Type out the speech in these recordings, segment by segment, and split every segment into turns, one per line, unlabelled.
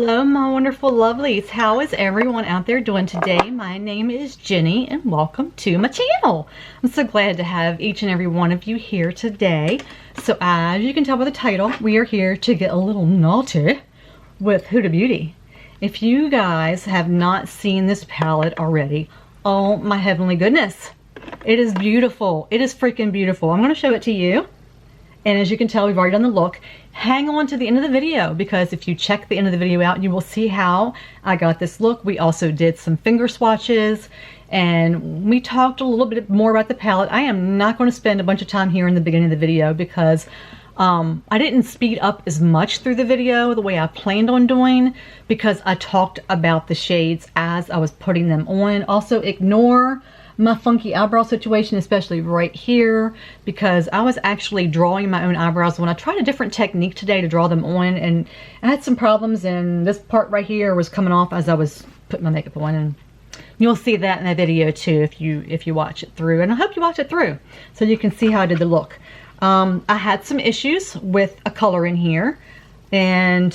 Hello my wonderful lovelies. How is everyone out there doing today? My name is Jenny and welcome to my channel. I'm so glad to have each and every one of you here today. So as you can tell by the title, we are here to get a little naughty with Huda Beauty. If you guys have not seen this palette already, oh my heavenly goodness. It is beautiful. It is freaking beautiful. I'm going to show it to you. And as you can tell, we've already done the look. Hang on to the end of the video, because if you check the end of the video out, you will see how I got this look. We also did some finger swatches and we talked a little bit more about the palette. I am not going to spend a bunch of time here in the beginning of the video because I didn't speed up as much through the video the way I planned on doing, because I talked about the shades as I was putting them on. Also ignore my funky eyebrow situation, especially right here, because I was actually drawing my own eyebrows when I tried a different technique today to draw them on, and I had some problems, and this part right here was coming off as I was putting my makeup on, and you'll see that in the video too if you watch it through, and I hope you watch it through so you can see how I did the look. I had some issues with a color in here, and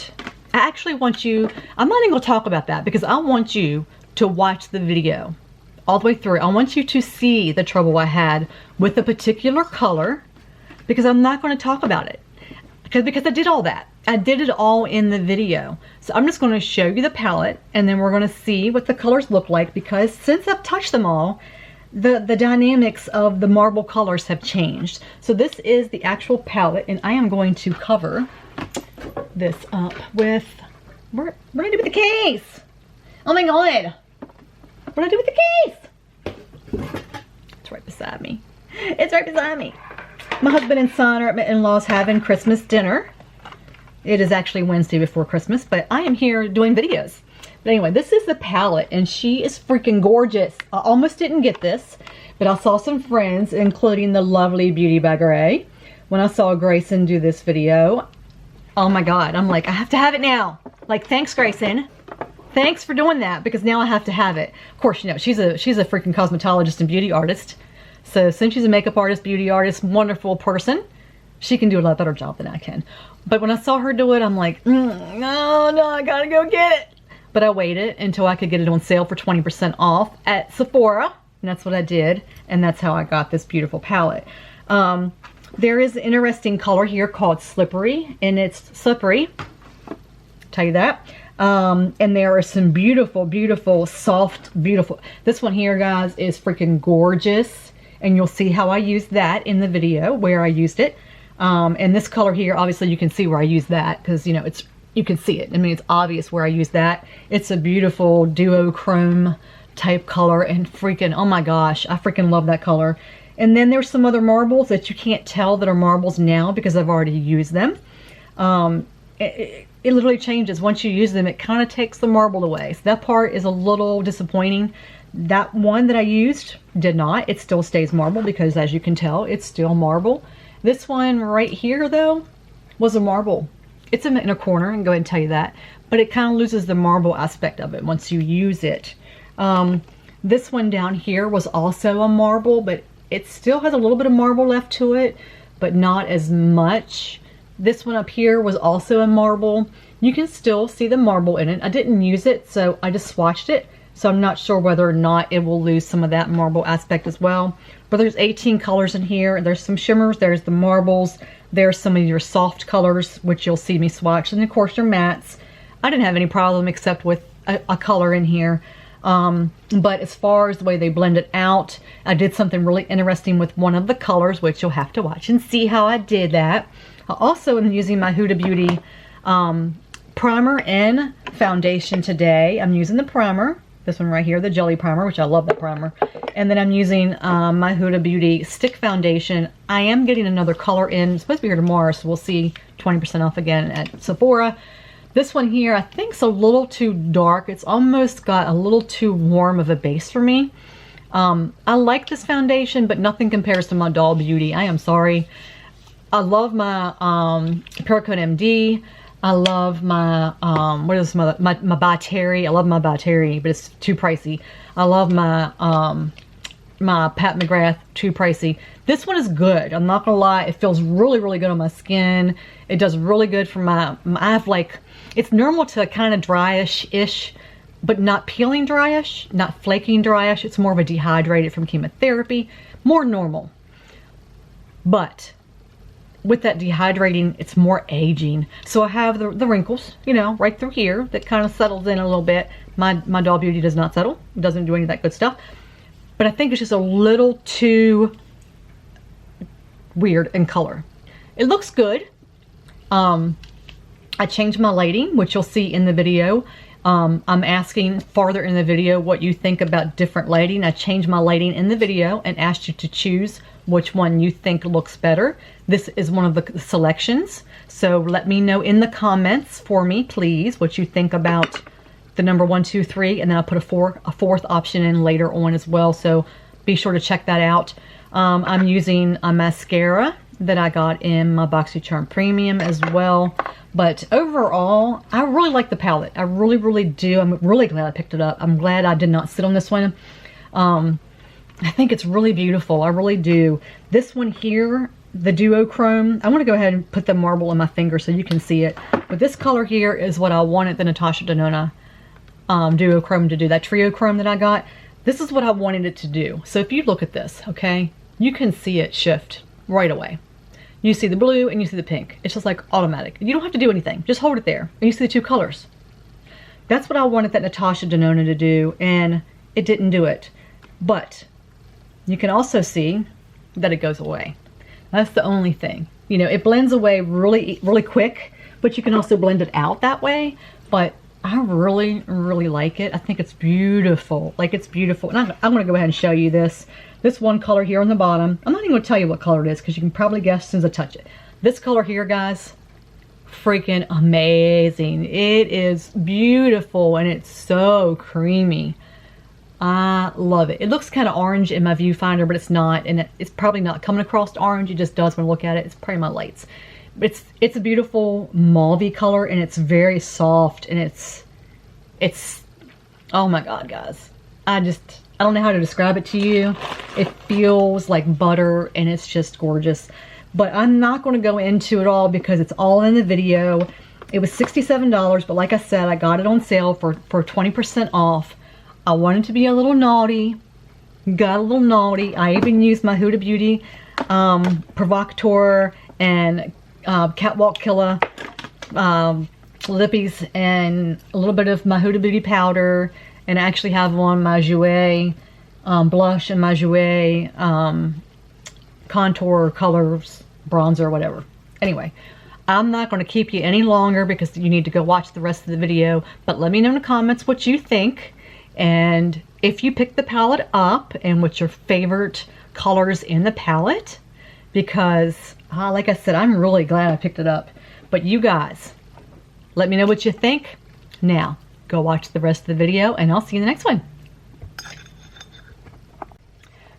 I actually want you, I'm not even going to talk about that because I want you to watch the video all the way through. I want you to see the trouble I had with a particular color, because I'm not going to talk about it because I did all that. I did it all in the video. So I'm just going to show you the palette, and then we're going to see what the colors look like, because since I've touched them all, the dynamics of the marble colors have changed. So this is the actual palette, and I am going to cover this up with, what did I do with the case? Oh my god. What do I do with the case? It's right beside me. It's right beside me. My husband and son are at my in-laws having Christmas dinner. It is actually Wednesday before Christmas, but I am here doing videos. But anyway, this is the palette, and she is freaking gorgeous. I almost didn't get this, but I saw some friends, including the lovely Beauty Bakerie. When I saw Grayson do this video, oh my god, I'm like, I have to have it now. Like, thanks Grayson. Thanks for doing that, because now I have to have it. Of course, you know, she's a freaking cosmetologist and beauty artist. So since she's a makeup artist, beauty artist, wonderful person, she can do a lot better job than I can. But when I saw her do it, I'm like, no, I gotta go get it. But I waited until I could get it on sale for 20% off at Sephora. And that's what I did. And that's how I got this beautiful palette. There is an interesting color here called Slippery. And it's slippery. Tell you that. And there are some beautiful, beautiful, soft, beautiful. This one here, guys, is freaking gorgeous. And you'll see how I used that in the video where I used it. And this color here, obviously you can see where I used that, because, you know, you can see it. I mean, it's obvious where I used that. It's a beautiful duochrome type color, and freaking, oh my gosh, I freaking love that color. And then there's some other marbles that you can't tell that are marbles now because I've already used them. It literally changes once you use them. It kind of takes the marble away. So that part is a little disappointing. That one that I used did not. It still stays marble, because as you can tell, it's still marble. This one right here though was a marble. It's in a corner, and go ahead and tell you that. But it kind of loses the marble aspect of it once you use it. This one down here was also a marble, but it still has a little bit of marble left to it, but not as much. This one up here was also a marble. You can still see the marble in it. I didn't use it, so I just swatched it. So I'm not sure whether or not it will lose some of that marble aspect as well. But there's 18 colors in here. There's some shimmers, there's the marbles, there's some of your soft colors, which you'll see me swatch. And of course your mattes. I didn't have any problem except with a color in here. But as far as the way they blend it out, I did something really interesting with one of the colors, which you'll have to watch and see how I did that. I also am using my Huda Beauty primer and foundation today. I'm using the primer, this one right here, the Jelly Primer, which I love that primer. And then I'm using my Huda Beauty stick foundation. I am getting another color in. It's supposed to be here tomorrow, so we'll see 20% off again at Sephora. This one here, I think is a little too dark. It's almost got a little too warm of a base for me. I like this foundation, but nothing compares to my Doll Beauty. I am sorry. I love my Provocateur MD. I love my what is my Bakerie. I love my Bakerie, but it's too pricey. I love my my Pat McGrath too pricey. This one is good. I'm not gonna lie. It feels really, really good on my skin. It does really good for my I have like, it's normal to kind of dryish-ish, but not peeling dryish, not flaking dryish. It's more of a dehydrated from chemotherapy, more normal. But with that dehydrating, it's more aging. So I have the wrinkles, you know, right through here that kind of settles in a little bit. My Doll Beauty does not settle. It doesn't do any of that good stuff. But I think it's just a little too weird in color. It looks good. I changed my lighting, which you'll see in the video. I'm asking farther in the video what you think about different lighting. I changed my lighting in the video and asked you to choose which one you think looks better. This is one of the selections. So let me know in the comments for me, please, what you think about the number 1, 2, 3, and then I'll put a fourth option in later on as well. So be sure to check that out. I'm using a mascara that I got in my BoxyCharm Premium as well. But overall, I really like the palette. I really, really do. I'm really glad I picked it up. I'm glad I did not sit on this one. I think it's really beautiful. I really do. This one here, the duochrome, I want to go ahead and put the marble on my finger so you can see it. But this color here is what I wanted the Natasha Denona duochrome to do. That triochrome that I got, this is what I wanted it to do. So if you look at this, okay, you can see it shift right away. You see the blue and you see the pink. It's just like automatic. You don't have to do anything. Just hold it there and you see the two colors. That's what I wanted that Natasha Denona to do, and it didn't do it. But you can also see that it goes away. That's the only thing. You know, it blends away really, really quick, but you can also blend it out that way. But I really, really like it. I think it's beautiful. Like, it's beautiful. And I'm going to go ahead and show you this. This one color here on the bottom. I'm not even going to tell you what color it is because you can probably guess as soon as I touch it. This color here, guys, freaking amazing. It is beautiful and it's so creamy. I love it. It looks kind of orange in my viewfinder, but it's not, and it's probably not coming across orange. It just does when I look at it. It's probably my lights. It's a beautiful mauvey color, and it's very soft, and it's oh my god, guys. I don't know how to describe it to you. It feels like butter, and it's just gorgeous. But I'm not going to go into it all because it's all in the video. It was $67, but like I said, I got it on sale for 20% off. I wanted to be a little naughty, got a little naughty. I even used my Huda Beauty Provocateur and Catwalk Killa lippies and a little bit of my Huda Beauty powder, and I actually have on my Jouer blush and my Jouer contour colors, bronzer, whatever. Anyway, I'm not going to keep you any longer because you need to go watch the rest of the video, but let me know in the comments what you think. And if you pick the palette up and what's your favorite colors in the palette, because like I said, I'm really glad I picked it up. But you guys, let me know what you think. Now, go watch the rest of the video and I'll see you in the next one.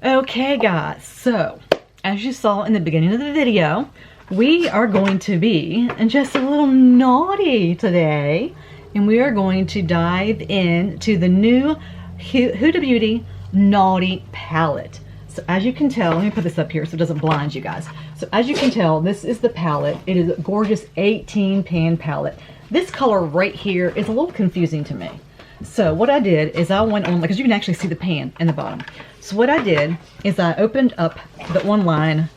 Okay guys, so as you saw in the beginning of the video, we are going to be just a little naughty today. And we are going to dive into the new Huda Beauty Naughty Palette. So as you can tell, let me put this up here so it doesn't blind you guys. So as you can tell, this is the palette. It is a gorgeous 18 pan palette. This color right here is a little confusing to me. So what I did is I went on, because you can actually see the pan in the bottom. So what I did is I opened up the online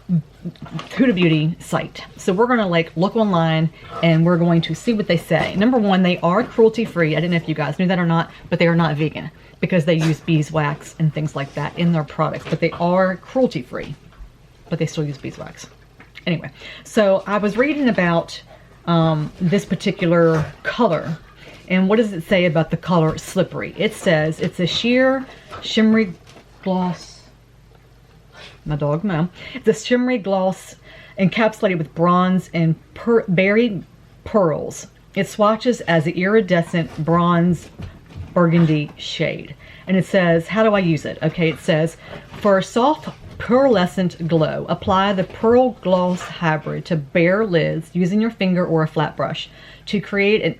Huda Beauty site. So we're going to like look online and we're going to see what they say. Number one, they are cruelty free. I don't know if you guys knew that or not, but they are not vegan because they use beeswax and things like that in their products, but they are cruelty free, but they still use beeswax. Anyway, so I was reading about this particular color, and what does it say about the color Slippery? It says it's a sheer shimmery gloss. My dog Mo. It's a shimmery gloss encapsulated with bronze and berry pearls. It swatches as an iridescent bronze burgundy shade. And it says, how do I use it? Okay, it says, for a soft Pearlescent Glow. Apply the Pearl Gloss Hybrid to bare lids using your finger or a flat brush to create an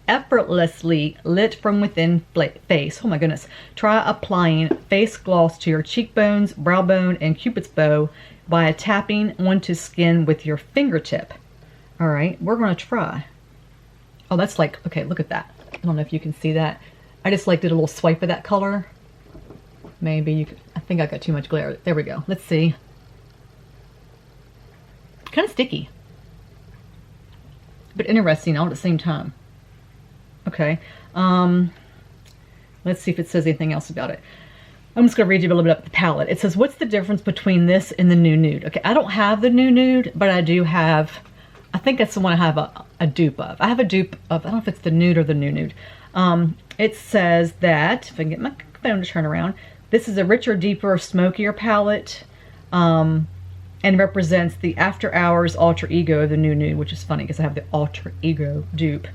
effortlessly lit from within face. Oh my goodness. Try applying face gloss to your cheekbones, brow bone, and cupid's bow by tapping onto skin with your fingertip. All right, we're going to try. Oh, that's like, okay, look at that. I don't know if you can see that. I just like did a little swipe of that color. Maybe you could, I think I got too much glare. There we go. Let's see. Kind of sticky, but interesting all at the same time. Okay. Let's see if it says anything else about it. I'm just going to read you a little bit about the palette. It says, what's the difference between this and the new nude? Okay, I don't have the new nude, but I do have, I think that's the one I have a dupe of. I have a dupe of, I don't know if it's the nude or the new nude. It says that, if I can get my phone to turn around, this is a richer, deeper, smokier palette, and represents the after hours alter ego of the new nude, which is funny because I have the alter ego dupe.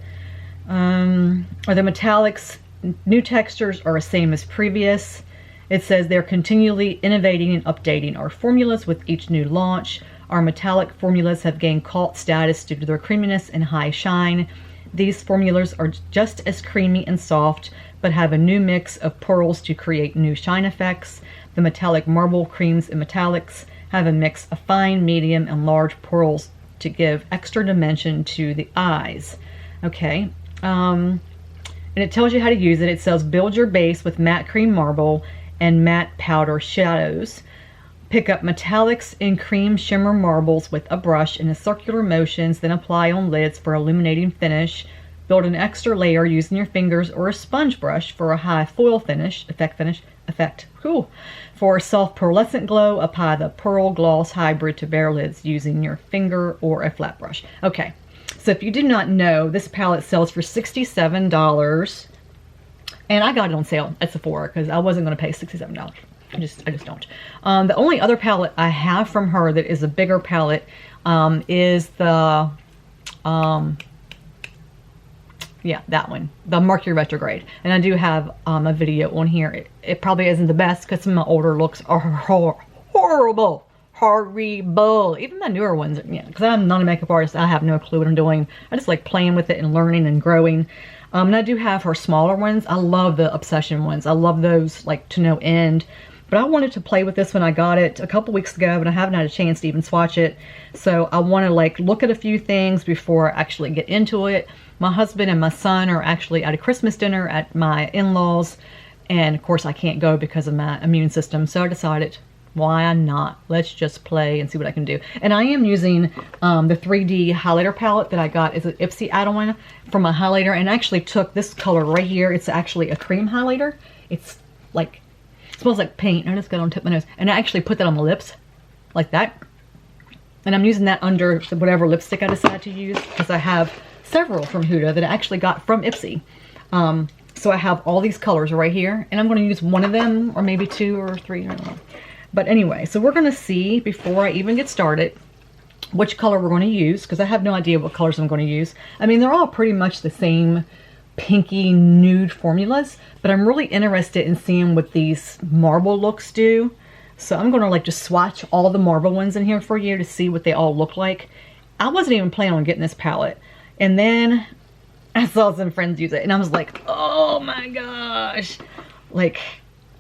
Are the metallics, new textures are the same as previous. It says they're continually innovating and updating our formulas with each new launch. Our metallic formulas have gained cult status due to their creaminess and high shine. These formulas are just as creamy and soft, but have a new mix of pearls to create new shine effects. The metallic marble creams and metallics have a mix of fine, medium, and large pearls to give extra dimension to the eyes. Okay, and it tells you how to use it. It says build your base with matte cream marble and matte powder shadows. Pick up metallics and cream shimmer marbles with a brush in a circular motions, then apply on lids for illuminating finish. Build an extra layer using your fingers or a sponge brush for a high foil finish, effect. Cool. For a soft pearlescent glow, apply the Pearl Gloss Hybrid to bare lids using your finger or a flat brush. Okay, so if you do not know, this palette sells for $67, and I got it on sale at Sephora because I wasn't going to pay $67. I just don't. The only other palette I have from her that is a bigger palette is the yeah, that one, the Mercury Retrograde. And I do have a video on here. It probably isn't the best because some of my older looks are horrible. Even my newer ones, yeah, because I'm not a makeup artist. I have no clue what I'm doing. I just like playing with it and learning and growing. And I do have her smaller ones. I love the Obsession ones. I love those like to no end. But I wanted to play with this when I got it a couple weeks ago, but I haven't had a chance to even swatch it. So I want to like look at a few things before I actually get into it. My husband and my son are actually at a Christmas dinner at my in-laws. And of course I can't go because of my immune system. So I decided, why not? Let's just play and see what I can do. And I am using the 3D highlighter palette that I got. It's an Ipsy add-on for my highlighter. And I actually took this color right here. It's actually a cream highlighter. It's like, it smells like paint. I just got it on the tip of my nose. And I actually put that on the lips like that. And I'm using that under whatever lipstick I decide to use because I have several from Huda that I actually got from Ipsy. So I have all these colors right here. And I'm going to use one of them or maybe two or three. I don't know. But anyway, so we're going to see before I even get started which color we're going to use because I have no idea what colors I'm going to use. I mean, they're all pretty much the same pinky nude formulas, but I'm really interested in seeing what these marble looks do. So I'm going to like just swatch all the marble ones in here for you to see what they all look like. I wasn't even planning on getting this palette. And then I saw some friends use it and I was like, oh my gosh. Like,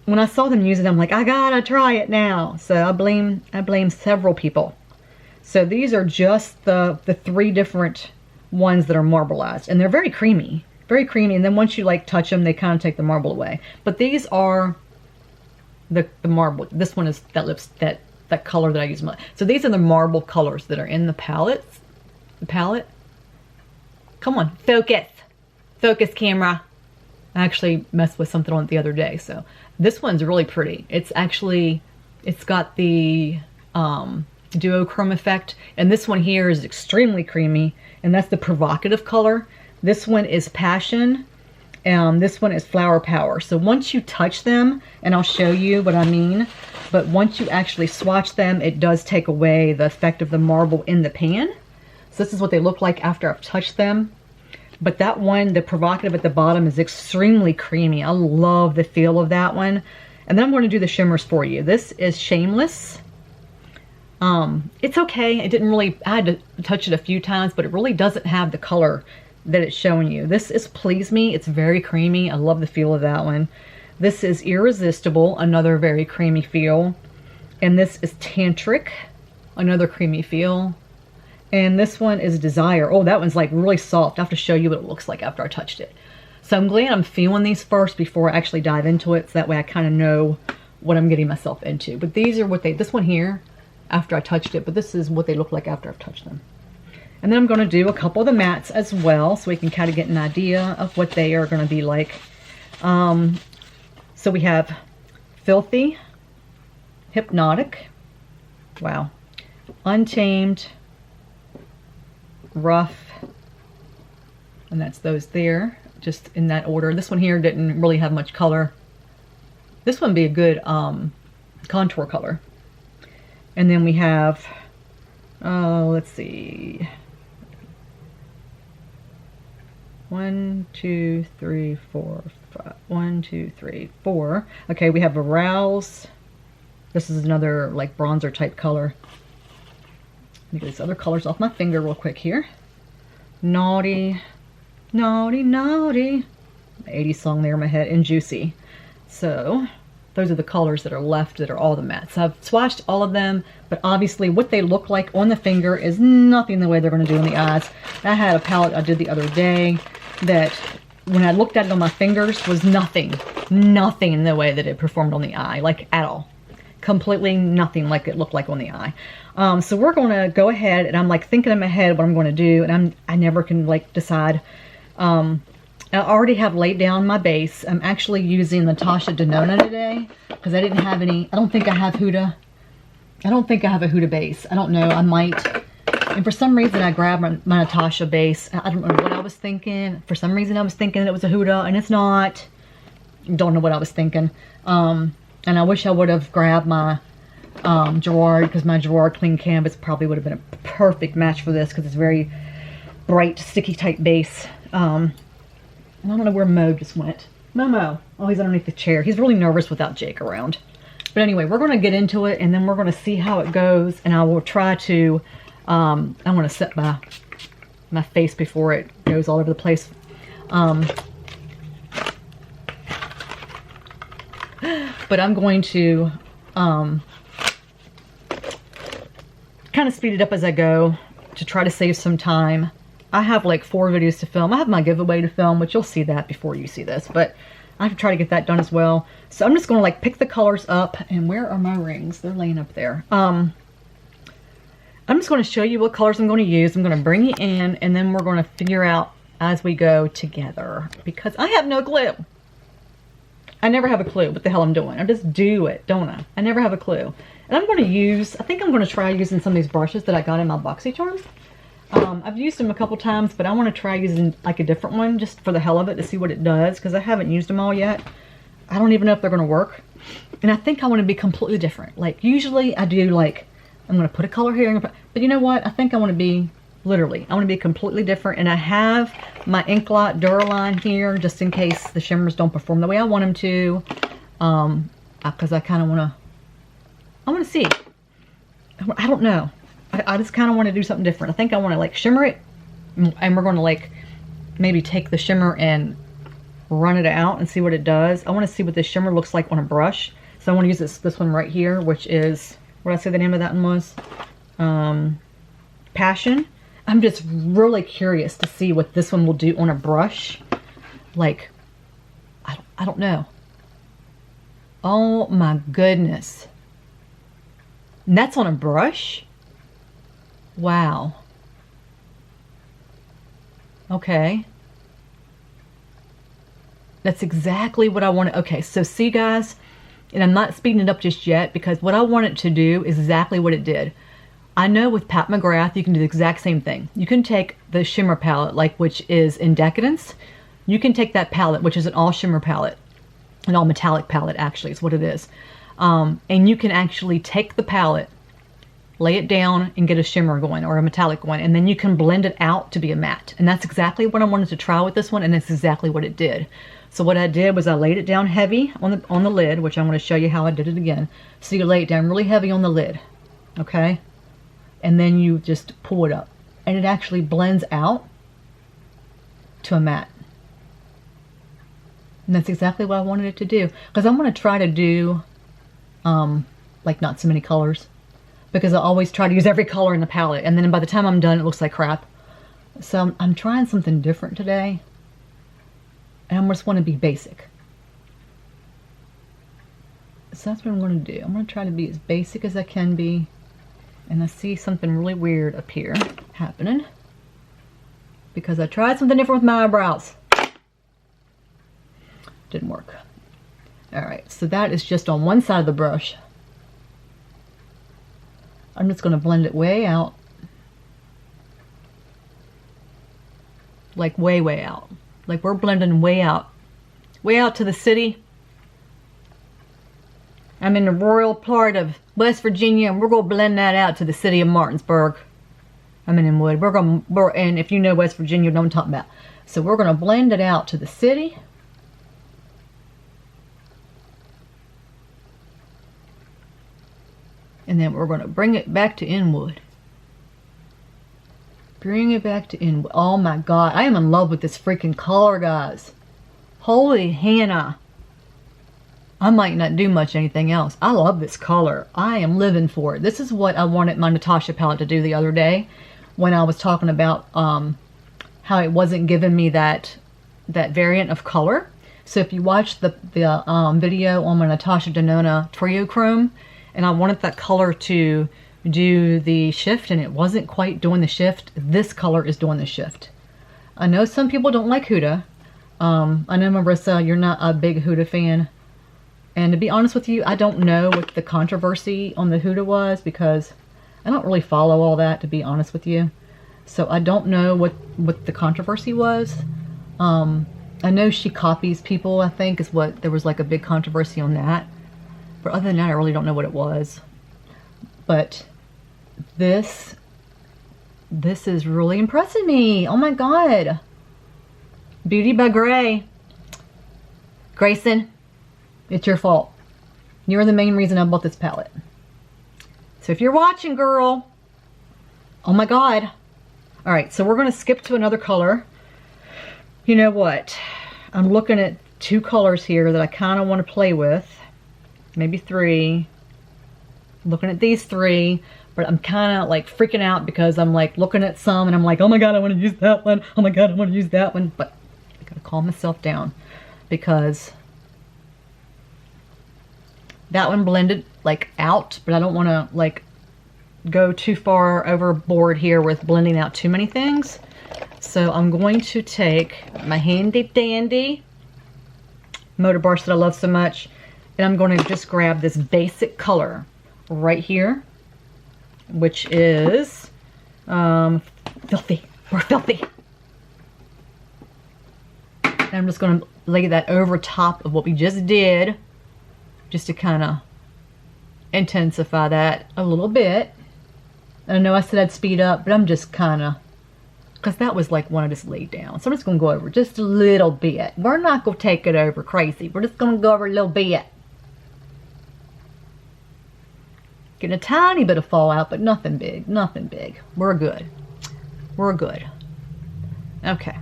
when I saw them use it, I'm like, I gotta try it now. So I blame several people. So these are just the three different ones that are marbleized, and they're very creamy, very creamy. And then once you like touch them, they kind of take the marble away. But these are the marble. This one is that color that I use. So these are the marble colors that are in the palette. The palette. Come on, focus camera. I actually messed with something on it the other day. So this one's really pretty. It's got the duochrome effect. And this one here is extremely creamy. And that's the provocative color. This one is passion. This one is flower power. So once you touch them, and I'll show you what I mean, but once you actually swatch them, it does take away the effect of the marble in the pan. So this is what they look like after I've touched them. But that one, the provocative at the bottom, is extremely creamy. I love the feel of that one. And then I'm going to do the shimmers for you. This is Shameless. It's okay. It didn't really, I had to touch it a few times, but it really doesn't have the color that it's showing you. This is Please Me. It's very creamy. I love the feel of that one. This is Irresistible, another very creamy feel. And this is Tantric, another creamy feel. And this one is Desire. Oh, that one's like really soft. I have to show you what it looks like after I touched it. So I'm glad I'm feeling these first before I actually dive into it. So that way I kind of know what I'm getting myself into. But these are what this one here, after I touched it, but this is what they look like after I've touched them. And then I'm going to do a couple of the mattes as well, so we can kind of get an idea of what they are going to be like. So we have Filthy, Hypnotic, wow, Untamed, Rough, and that's those there, just in that order. This one here didn't really have much color. This one would be a good contour color. And then we have, let's see, 1, 2, 3, 4, 5. 1, 2, 3, 4. Okay, we have Arouse. This is another like bronzer type color. Let me get these other colors off my finger real quick here. Naughty, Naughty, Naughty. 80s song there in my head. And Juicy. So those are the colors that are left that are all the mattes. So I've swatched all of them, but obviously what they look like on the finger is nothing the way they're going to do in the eyes. I had a palette I did the other day that when I looked at it on my fingers was nothing in the way that it performed on the eye, like at all. Completely nothing like it looked like on the eye. So we're going to go ahead, and I'm like thinking in my head what I'm going to do, and I never can like decide. I already have laid down my base. I'm actually using Natasha Denona today because I didn't have any. I don't think I have Huda. I don't think I have a Huda base. I don't know. I might. And for some reason I grabbed my Natasha base. I don't know what I was thinking. For some reason I was thinking it was a Huda, and it's not. Don't know what I was thinking. And I wish I would have grabbed my Gerard, because my Gerard Clean Canvas probably would have been a perfect match for this because it's very bright, sticky type base. I don't know where Mo just went. Momo. Oh, he's underneath the chair. He's really nervous without Jake around. But anyway, we're going to get into it, and then we're going to see how it goes. And I will try to, I want to set my face before it goes all over the place. But I'm going to kind of speed it up as I go to try to save some time. I have like 4 videos to film. I have my giveaway to film, which you'll see that before you see this, but I have to try to get that done as well. So I'm just going to like pick the colors up. And where are my rings? They're laying up there. I'm just going to show you what colors I'm going to use. I'm going to bring you in, and then we're going to figure out as we go together, because I have no clue. I never have a clue what the hell I'm doing. I just do it, don't I? I never have a clue. And I'm going to use, I think I'm going to try using some of these brushes that I got in my BoxyCharms. I've used them a couple times, but I want to try using like a different one just for the hell of it to see what it does, because I haven't used them all yet. I don't even know if they're going to work. And I think I want to be completely different. Like usually I do like, I'm going to put a color here, but you know what? I think I want to be, literally, I want to be completely different. And I have my Inklot Duraline here just in case the shimmers don't perform the way I want them to. Because I kind of want to see. I don't know. I just kind of want to do something different. I think I want to like shimmer it, and we're going to like maybe take the shimmer and run it out and see what it does. I want to see what this shimmer looks like on a brush. So I want to use this one right here, which is, what did I say the name of that one was? Passion. I'm just really curious to see what this one will do on a brush. Like, I don't know. Oh my goodness. And that's on a brush? Wow. Okay. That's exactly what I want to, okay, so see guys, and I'm not speeding it up just yet because what I want it to do is exactly what it did. I know with Pat McGrath, you can do the exact same thing. You can take the shimmer palette, like which is in Decadence. You can take that palette, which is an all shimmer palette, an all metallic palette actually is what it is. And you can actually take the palette, lay it down and get a shimmer going or a metallic going, and then you can blend it out to be a matte. And that's exactly what I wanted to try with this one, and that's exactly what it did. So what I did was I laid it down heavy on the lid, which I'm going to show you how I did it again. So you lay it down really heavy on the lid, okay? And then you just pull it up. And it actually blends out to a matte. And that's exactly what I wanted it to do. Because I'm going to try to do, like, not so many colors. Because I always try to use every color in the palette. And then by the time I'm done, it looks like crap. So I'm trying something different today. And I just want to be basic. So that's what I'm going to do. I'm going to try to be as basic as I can be. And I see something really weird up here happening. Because I tried something different with my eyebrows. Didn't work. Alright, so that is just on one side of the brush. I'm just going to blend it way out. Like way, way out. Like we're blending way out. Way out to the city. I'm in the rural part of West Virginia, and we're going to blend that out to the city of Martinsburg. I'm in Wood. And if you know West Virginia, you know what I'm talking about. So we're going to blend it out to the city. And then we're going to bring it back to Inwood. Bring it back to Inwood. Oh my God. I am in love with this freaking color, guys. Holy Hannah. I might not do much anything else. I love this color. I am living for it. This is what I wanted my Natasha palette to do the other day. When I was talking about how it wasn't giving me that variant of color. So if you watch the video on my Natasha Denona Trio Chrome, and I wanted that color to do the shift, and it wasn't quite doing the shift. This color is doing the shift. I know some people don't like Huda. I know, Marissa, you're not a big Huda fan. And to be honest with you, I don't know what the controversy on the Huda was, because I don't really follow all that, to be honest with you. So I don't know what the controversy was. I know she copies people, I think, is what, there was like a big controversy on that. But other than that, I really don't know what it was. But this is really impressing me. Oh my God. Beauty by Gray. Grayson, it's your fault. You're the main reason I bought this palette. So if you're watching, girl, oh my God. All right, so we're going to skip to another color. You know what? I'm looking at two colors here that I kind of want to play with. Maybe three. Looking at these three, but I'm kind of like freaking out because I'm like looking at some and I'm like, oh my God, I want to use that one. Oh my God, I want to use that one. But I gotta calm myself down because that one blended like out, but I don't want to like go too far overboard here with blending out too many things. So I'm going to take my handy dandy motor brush that I love so much, and I'm going to just grab this basic color right here, which is filthy. We're filthy. And I'm just going to lay that over top of what we just did, just to kind of intensify that a little bit. I know I said I'd speed up, but I'm just kind of, because that was like one I just laid down. So I'm just going to go over just a little bit. We're not going to take it over crazy. We're just going to go over a little bit. Getting a tiny bit of fallout, but nothing big. Nothing big. We're good. We're good. Okay.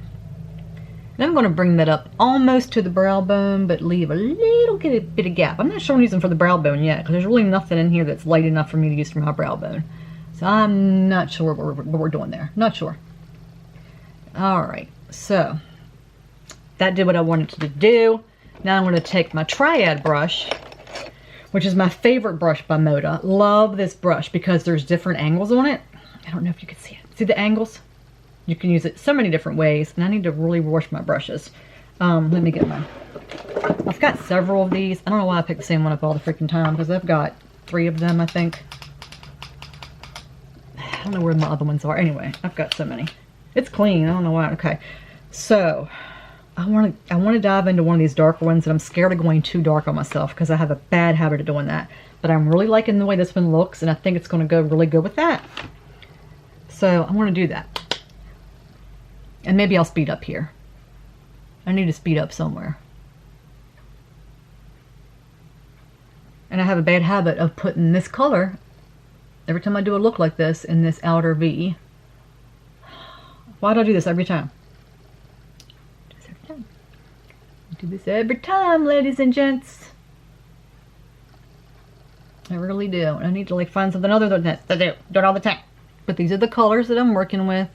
And I'm going to bring that up almost to the brow bone, but leave a little bit of gap. I'm not sure I'm using for the brow bone yet, because there's really nothing in here that's light enough for me to use for my brow bone. So I'm not sure what we're doing there. Not sure. Alright, so that did what I wanted to do. Now I'm going to take my Triad brush, which is my favorite brush by Mott. Love this brush because there's different angles on it. I don't know if you can see it. See the angles? You can use it so many different ways, and I need to really wash my brushes. Let me get mine. I've got several of these. I don't know why I picked the same one up all the freaking time, because I've got 3 of them, I think. I don't know where my other ones are. Anyway, I've got so many. It's clean. I don't know why. Okay, so I want to dive into one of these darker ones, and I'm scared of going too dark on myself because I have a bad habit of doing that. But I'm really liking the way this one looks, and I think it's going to go really good with that. So I want to do that. And maybe I'll speed up here. I need to speed up somewhere. And I have a bad habit of putting this color, every time I do a look like this, in this outer V. Why do I do this every time? I do this every time, ladies and gents. I really do. I need to like find something other than this to do. Do it all the time. But these are the colors that I'm working with.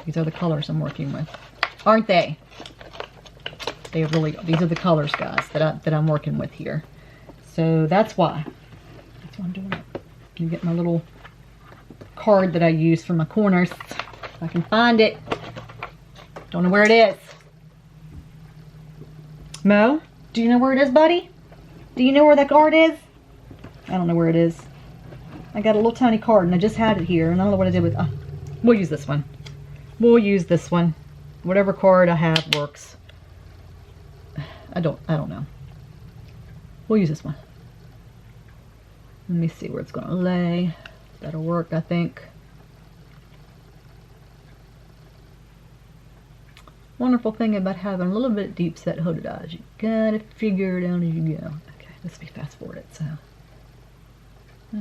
These are the colors I'm working with. Aren't they? They really, these are the colors, guys, that I'm working with here. So that's why. That's why I'm doing it. You get my little card that I use for my corners. If I can find it. Don't know where it is. Mo, do you know where it is, buddy? Do you know where that card is? I don't know where it is. I got a little tiny card and I just had it here and I don't know what I did with it. We'll use this one. We'll use this one. Whatever card I have works. I don't know. We'll use this one. Let me see where it's gonna lay. That'll work, I think. Wonderful thing about having a little bit deep set hooded eyes. You gotta figure it out as you go. Okay, let's be fast forward it. So, I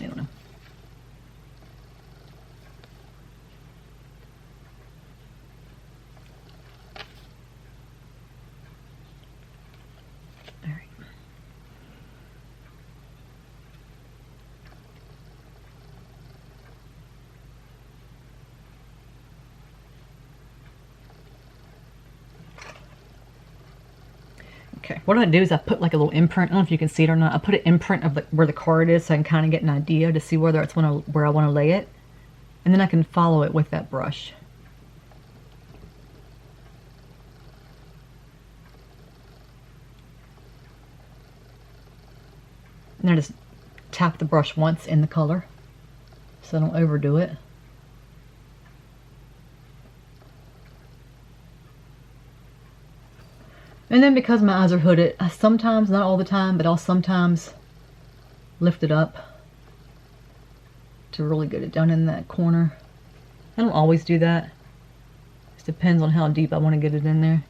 don't know. All right. Okay, what I do is I put like a little imprint. I don't know if you can see it or not. I put an imprint of where the card is so I can kind of get an idea to see whether it's where I want to lay it. And then I can follow it with that brush. And I just tap the brush once in the color so I don't overdo it. And then because my eyes are hooded, I sometimes, not all the time, but I'll sometimes lift it up to really get it down in that corner. I don't always do that. It depends on how deep I want to get it in there.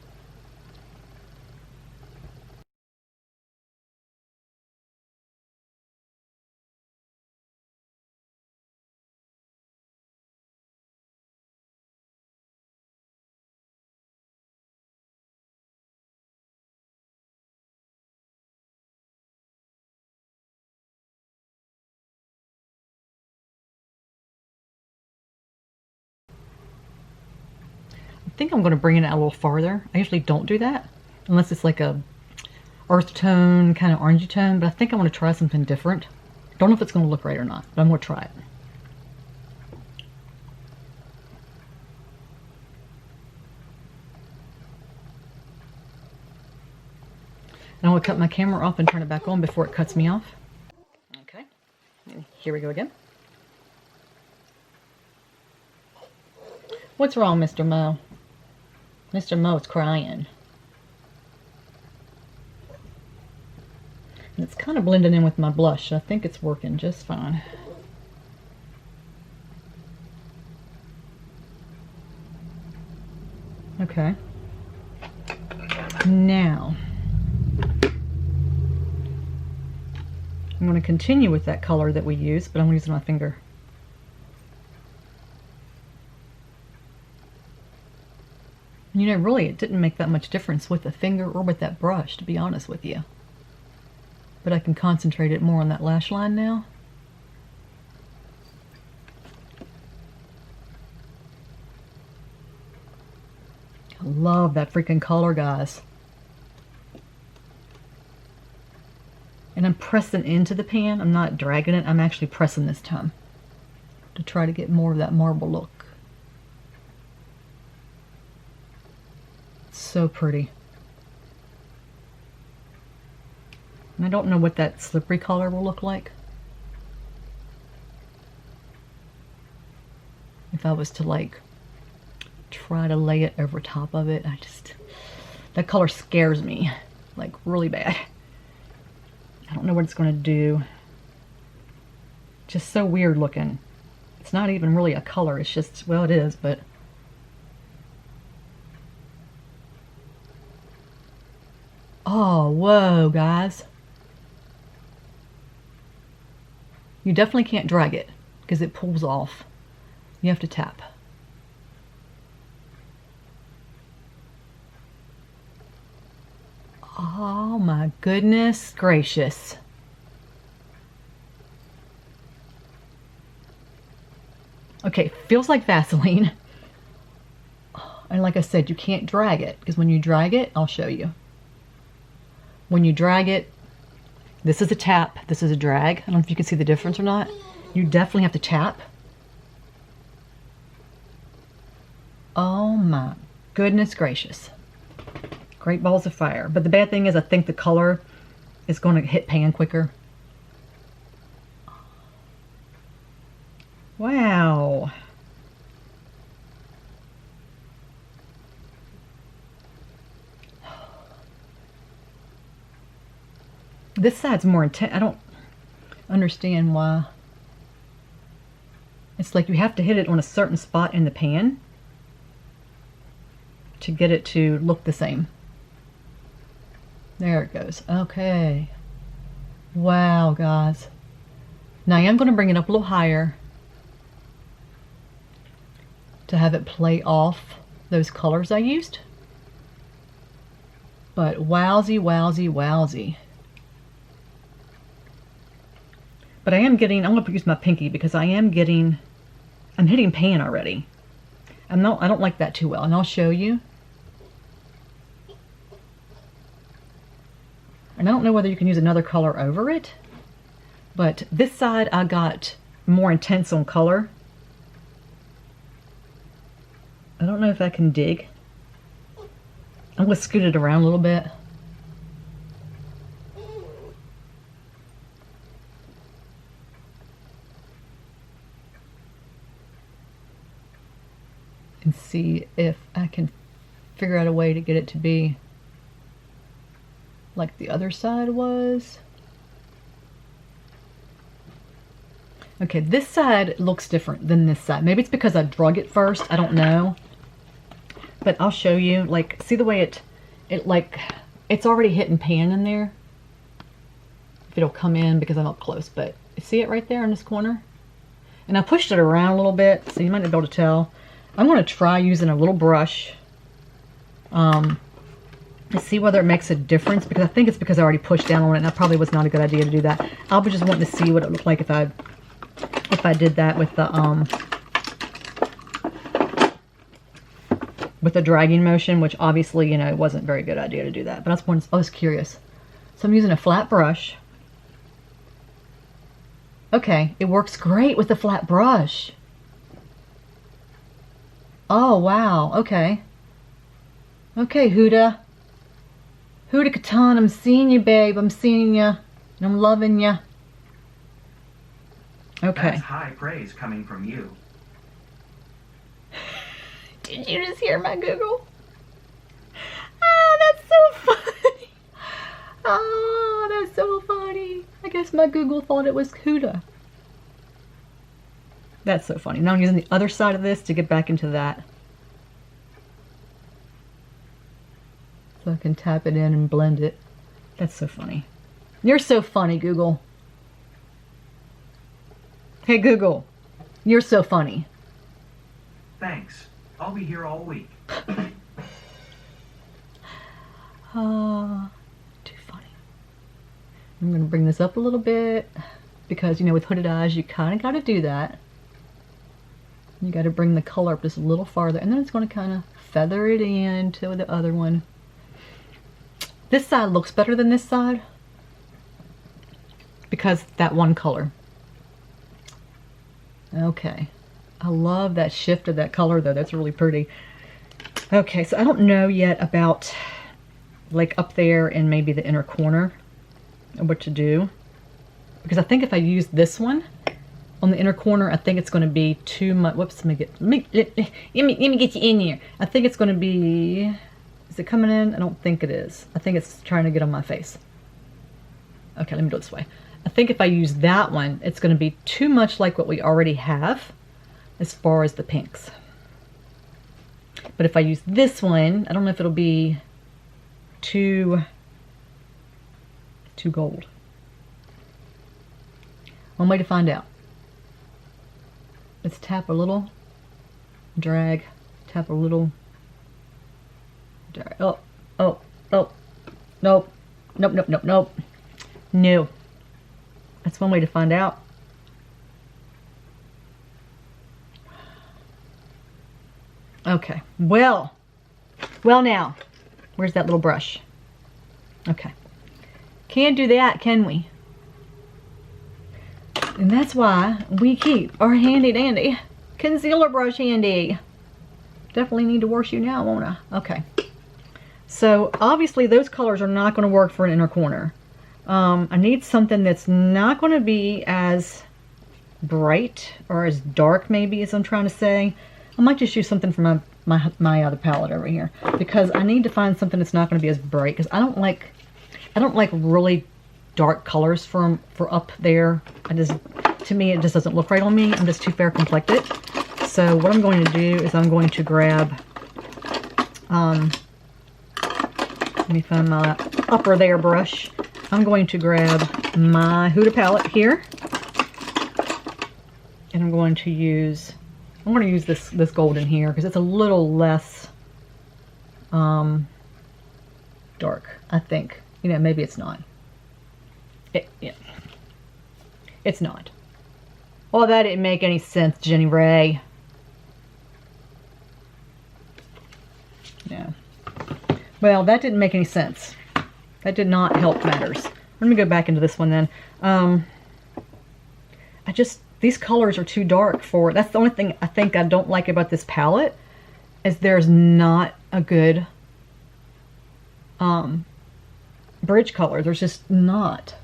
I think I'm going to bring it out a little farther. I usually don't do that unless it's like a earth tone, kind of orangey tone, but I think I want to try something different. Don't know if it's going to look right or not, but I'm going to try it. And I'm going to cut my camera off and turn it back on before it cuts me off. Okay, and here we go again. What's wrong, Mr. Mo? Mr. Mo's crying. And it's kind of blending in with my blush. I think it's working just fine. Okay. Now, I'm going to continue with that color that we used, but I'm using my finger. You know, really, it didn't make that much difference with the finger or with that brush, to be honest with you. But I can concentrate it more on that lash line now. I love that freaking color, guys. And I'm pressing into the pan. I'm not dragging it. I'm actually pressing this time to try to get more of that marble look. So pretty. And I don't know what that slippery color will look like. If I was to like try to lay it over top of it, that color scares me like really bad. I don't know what it's going to do. Just so weird looking. It's not even really a color. It's just, well, it is, but Oh, whoa, guys. You definitely can't drag it because it pulls off. You have to tap. Oh my goodness gracious. Okay, feels like Vaseline. And like I said, you can't drag it because when you drag it, I'll show you. When you drag it, this is a tap, this is a drag. I don't know if you can see the difference or not. You definitely have to tap. Oh my goodness gracious. Great balls of fire. But the bad thing is I think the color is going to hit pan quicker. Wow. This side's more intense. I don't understand why. It's like you have to hit it on a certain spot in the pan to get it to look the same. There it goes. Okay. Wow, guys. Now I am going to bring it up a little higher to have it play off those colors I used. But wowsy, wowsy, wowsy. But I am getting, I'm going to use my pinky because I am getting, I'm hitting pan already. I don't like that too well, and I'll show you. And I don't know whether you can use another color over it, but this side I got more intense on color. I don't know if I can dig. I'm going to scoot it around a little bit. And see if I can figure out a way to get it to be like the other side was. Okay, this side looks different than this side. Maybe it's because I drug it first. I don't know. But I'll show you. Like, see the way it's already hitting pan in there. If it'll come in because I'm up close. But you see it right there in this corner? And I pushed it around a little bit, so you might not be able to tell. I'm going to try using a little brush to see whether it makes a difference, because I think it's because I already pushed down on it, and that probably was not a good idea to do that. I was just wanting to see what it looked like if I did that with the dragging motion, which obviously, you know, it wasn't a very good idea to do that. But I was curious. So I'm using a flat brush. Okay, it works great with the flat brush. Oh, wow. Okay. Okay, Huda. Huda Katan, I'm seeing you, babe. I'm seeing you. And I'm loving you. Okay.
That's high praise coming from you.
Did you just hear my Google? Oh, that's so funny. Oh, that's so funny. I guess my Google thought it was Huda. That's so funny. Now I'm using the other side of this to get back into that. So I can tap it in and blend it. That's so funny. You're so funny, Google. Hey, Google. You're so funny.
Thanks. I'll be here all week.
Too funny. I'm going to bring this up a little bit because, you know, with hooded eyes, you kind of got to do that. You got to bring the color up just a little farther, and then it's going to kind of feather it into the other one. This side looks better than this side because that one color. Okay. I love that shift of that color though. That's really pretty. Okay, so I don't know yet about like up there and maybe the inner corner what to do. Because I think if I use this one on the inner corner, I think it's going to be too much. Whoops, let me get you in here. I think it's going to be, is it coming in? I don't think it is. I think it's trying to get on my face. Okay, let me do it this way. I think if I use that one, it's going to be too much like what we already have as far as the pinks. But if I use this one, I don't know if it'll be too too gold. One way to find out. Let's tap a little, drag, tap a little, drag. Oh, oh, oh, nope, nope, nope, nope, nope. No. That's one way to find out. Okay, well now, where's that little brush? Okay, can't do that, can we? And that's why we keep our handy dandy concealer brush handy. Definitely need to wash you now, won't I? Okay, so obviously those colors are not going to work for an inner corner. I need something that's not going to be as bright or as dark, maybe, as I'm trying to say. I might just use something from my other palette over here, because I need to find something that's not going to be as bright, because I don't like really dark colors for up there. To me, it just doesn't look right on me. I'm just too fair complected. So what I'm going to do is I'm going to grab, let me find my upper there brush. I'm going to grab my Huda palette here, and I'm going to use this gold in here because it's a little less dark, I think. You know, maybe it's not. Yeah. It's not. Well, that didn't make any sense, Jenny Ray. Yeah. Well, that didn't make any sense. That did not help matters. Let me go back into this one then. These colors are too dark for, that's the only thing I think I don't like about this palette, is there's not a good bridge color. There's just not.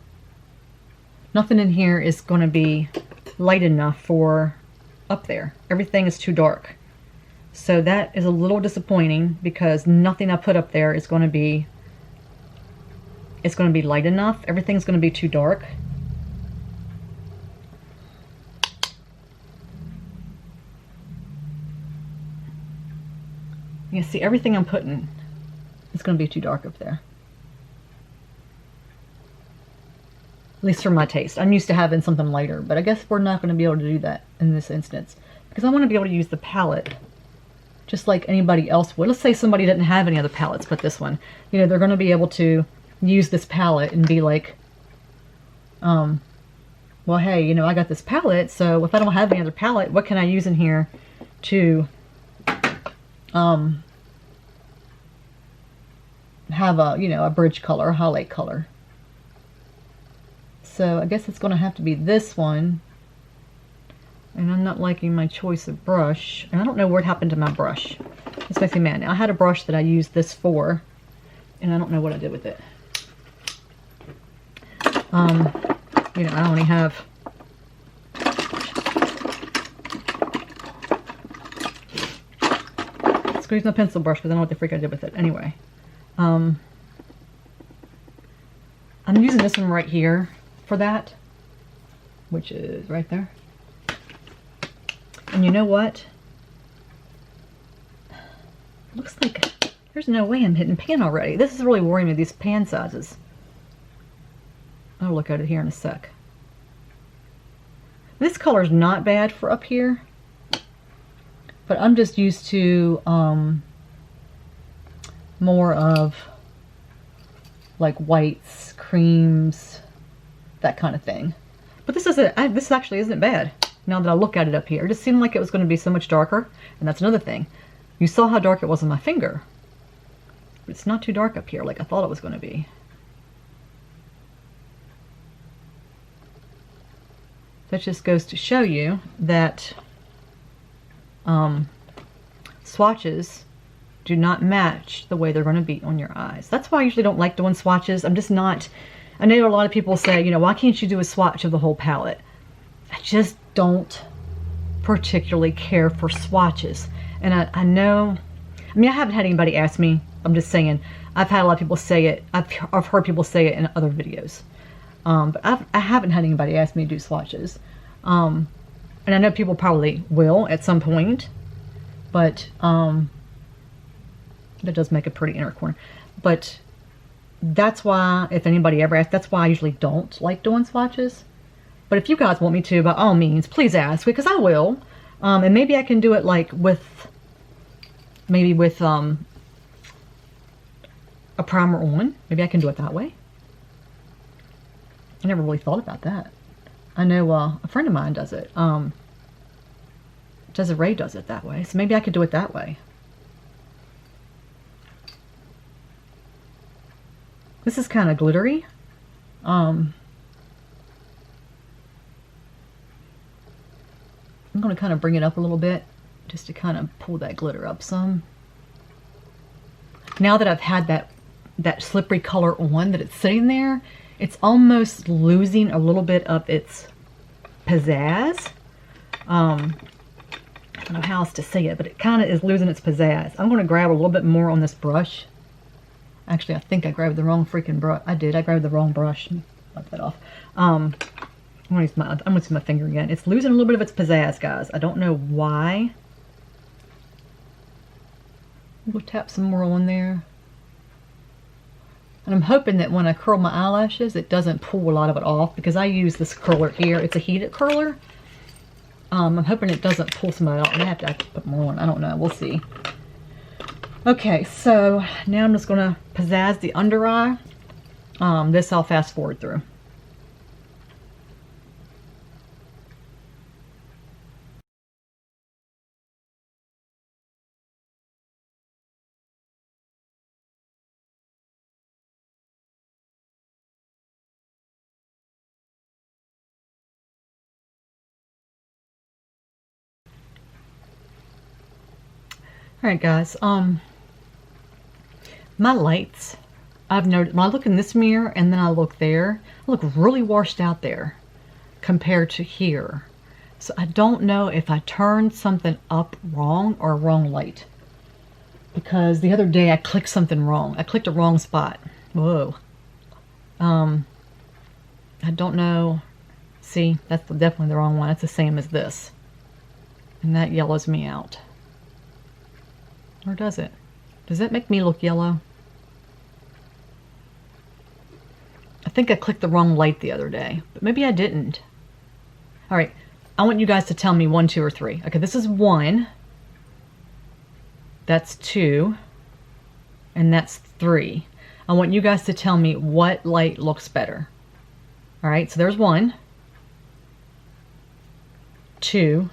Nothing in here is going to be light enough for up there. Everything is too dark. So that is a little disappointing, because nothing I put up there is going to be, it's going to be light enough. Everything's going to be too dark. You see, everything I'm putting is going to be too dark up there. At least for my taste. I'm used to having something lighter, but I guess we're not going to be able to do that in this instance, because I want to be able to use the palette just like anybody else would. Let's say somebody didn't have any other palettes but this one. You know, they're going to be able to use this palette and be like, well, hey, you know, I got this palette, so if I don't have any other palette, what can I use in here to have a, you know, a bridge color, a highlight color. So I guess it's going to have to be this one. And I'm not liking my choice of brush. And I don't know what happened to my brush. This makes me mad. Now, I had a brush that I used this for, and I don't know what I did with it. You know, I only have let's go use my pencil brush, because I don't know what the freak I did with it. Anyway, I'm using this one right here for that, which is right there. And you know what? Looks like there's no way I'm hitting pan already. This is really worrying me, these pan sizes. I'll look at it here in a sec. This color's not bad for up here, but I'm just used to more of like whites, creams, that kind of thing. But this isn't. This actually isn't bad. Now that I look at it up here, it just seemed like it was going to be so much darker. And that's another thing. You saw how dark it was on my finger. But it's not too dark up here like I thought it was going to be. That just goes to show you that swatches do not match the way they're going to be on your eyes. That's why I usually don't like doing swatches. I'm just not. I know a lot of people say, you know, why can't you do a swatch of the whole palette? I just don't particularly care for swatches. And I know, I mean, I haven't had anybody ask me. I'm just saying, I've had a lot of people say it. I've heard people say it in other videos. But I haven't had anybody ask me to do swatches. And I know people probably will at some point. But that does make a pretty inner corner. But that's why, if anybody ever asks, that's why I usually don't like doing swatches. But if you guys want me to, by all means, please ask, because I will. And maybe I can do it like with, maybe with a primer on. Maybe I can do it that way. I never really thought about that. I know a friend of mine does it. Desiree does it that way. So maybe I could do it that way. This is kind of glittery. I'm going to kind of bring it up a little bit just to kind of pull that glitter up some. Now that I've had that slippery color on, that it's sitting there, it's almost losing a little bit of its pizzazz. I don't know how else to say it, but it kind of is losing its pizzazz. I'm going to grab a little bit more on this brush. Actually, I think I grabbed the wrong freaking brush. I did. I grabbed the wrong brush. Wipe that off. I'm going to use my finger again. It's losing a little bit of its pizzazz, guys. I don't know why. We'll tap some more on there. And I'm hoping that when I curl my eyelashes, it doesn't pull a lot of it off, because I use this curler here. It's a heated curler. I'm hoping it doesn't pull some of it off. I have to put more on. I don't know. We'll see. Okay, so now I'm just going to pizzazz the under eye. This I'll fast forward through. Alright guys, my lights, I've noticed, when I look in this mirror and then I look there, I look really washed out there compared to here. So I don't know if I turned something up wrong or wrong light. Because the other day I clicked something wrong. I clicked a wrong spot. Whoa. I don't know. See, that's definitely the wrong one. It's the same as this. And that yellows me out. Or does it? Does that make me look yellow? I think I clicked the wrong light the other day, but maybe I didn't. All right, I want you guys to tell me 1, 2, or 3. Okay, this is 1. That's 2. And that's 3. I want you guys to tell me what light looks better. All right, so there's 1, 2,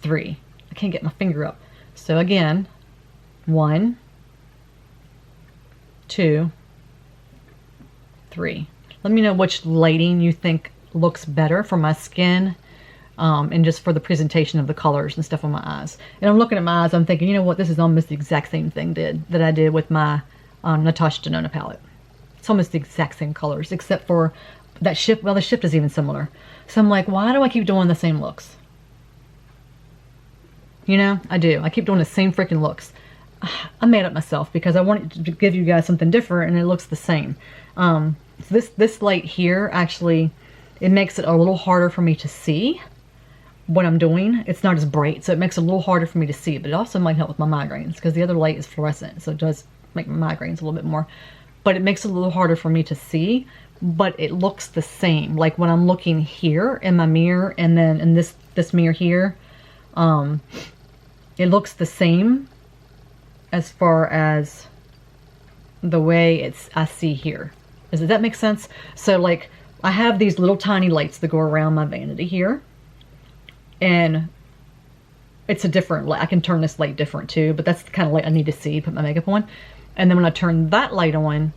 3. I can't get my finger up. So again, 1, 2, 3. Let me know which lighting you think looks better for my skin, and just for the presentation of the colors and stuff on my eyes. And I'm looking at my eyes, I'm thinking, you know what, this is almost the exact same thing that I did with my Natasha Denona palette. It's almost the exact same colors, except for that shift. Well, the shift is even similar. So I'm like, why do I keep doing the same looks? You know, I do. I keep doing the same freaking looks. I made it myself because I wanted to give you guys something different, and it looks the same. So this light here, actually, it makes it a little harder for me to see what I'm doing. It's not as bright, so it makes it a little harder for me to see, but it also might help with my migraines because the other light is fluorescent, so it does make my migraines a little bit more. But it makes it a little harder for me to see, but it looks the same. Like when I'm looking here in my mirror and then in this mirror here, it looks the same as far as the way I see here. Does that make sense? So like I have these little tiny lights that go around my vanity here, and it's a different light. I can turn this light different too, but that's the kind of light I need to see, put my makeup on. And then when I turn that light on,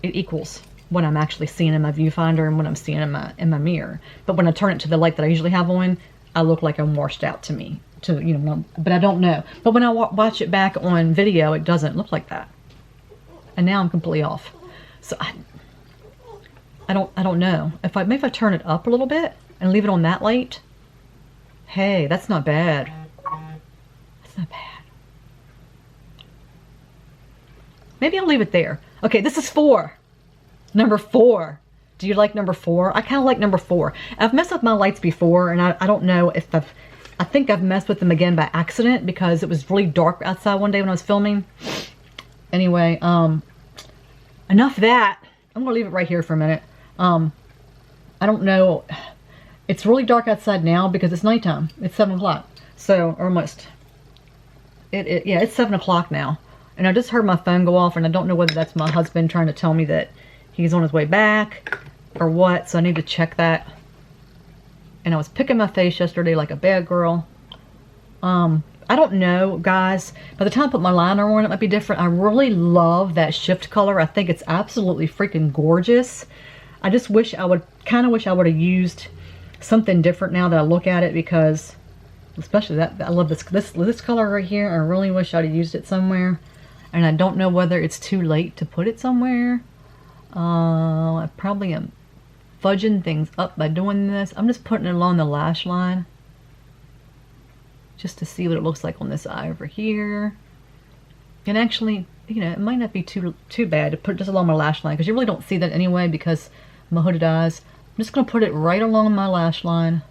it equals what I'm actually seeing in my viewfinder and what I'm seeing in my mirror. But when I turn it to the light that I usually have on, I look like I'm washed out to me. You know, but I don't know. But when I watch it back on video, it doesn't look like that. And now I'm completely off. So I don't know. Maybe if I turn it up a little bit and leave it on that light. Hey, that's not bad. That's not bad. Maybe I'll leave it there. Okay, this is 4. Number 4. Do you like number 4? I kind of like number 4. I've messed up my lights before, and I don't know if I think I've messed with them again by accident because it was really dark outside one day when I was filming. Anyway, enough of that. I'm gonna leave it right here for a minute. I don't know. It's really dark outside now because it's nighttime. It's 7 o'clock. So, almost. Yeah, it's 7 o'clock now. And I just heard my phone go off, and I don't know whether that's my husband trying to tell me that he's on his way back or what. So I need to check that. And I was picking my face yesterday like a bad girl. I don't know, guys. By the time I put my liner on, it might be different. I really love that shift color. I think it's absolutely freaking gorgeous. I just wish I would have used something different now that I look at it, because especially that I love this color right here. I really wish I'd have used it somewhere, and I don't know whether it's too late to put it somewhere. I probably am fudging things up by doing this. I'm just putting it along the lash line just to see what it looks like on this eye over here. And actually, you know, it might not be too bad to put it just along my lash line, because you really don't see that anyway because of my hooded eyes. I'm just going to put it right along my lash line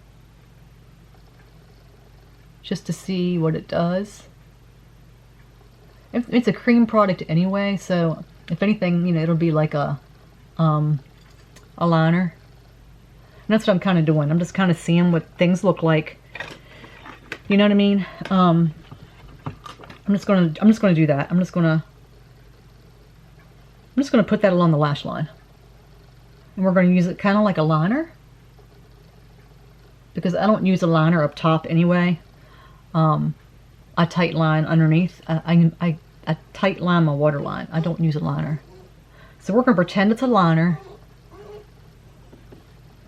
just to see what it does. It's a cream product anyway, so if anything, you know, it'll be like a liner. And that's what I'm kind of doing. I'm just kind of seeing what things look like. You know what I mean? I'm just gonna do that. I'm just gonna put that along the lash line. And we're gonna use it kind of like a liner, because I don't use a liner up top anyway. I tight line underneath. I tight line my waterline. I don't use a liner. So we're gonna pretend it's a liner,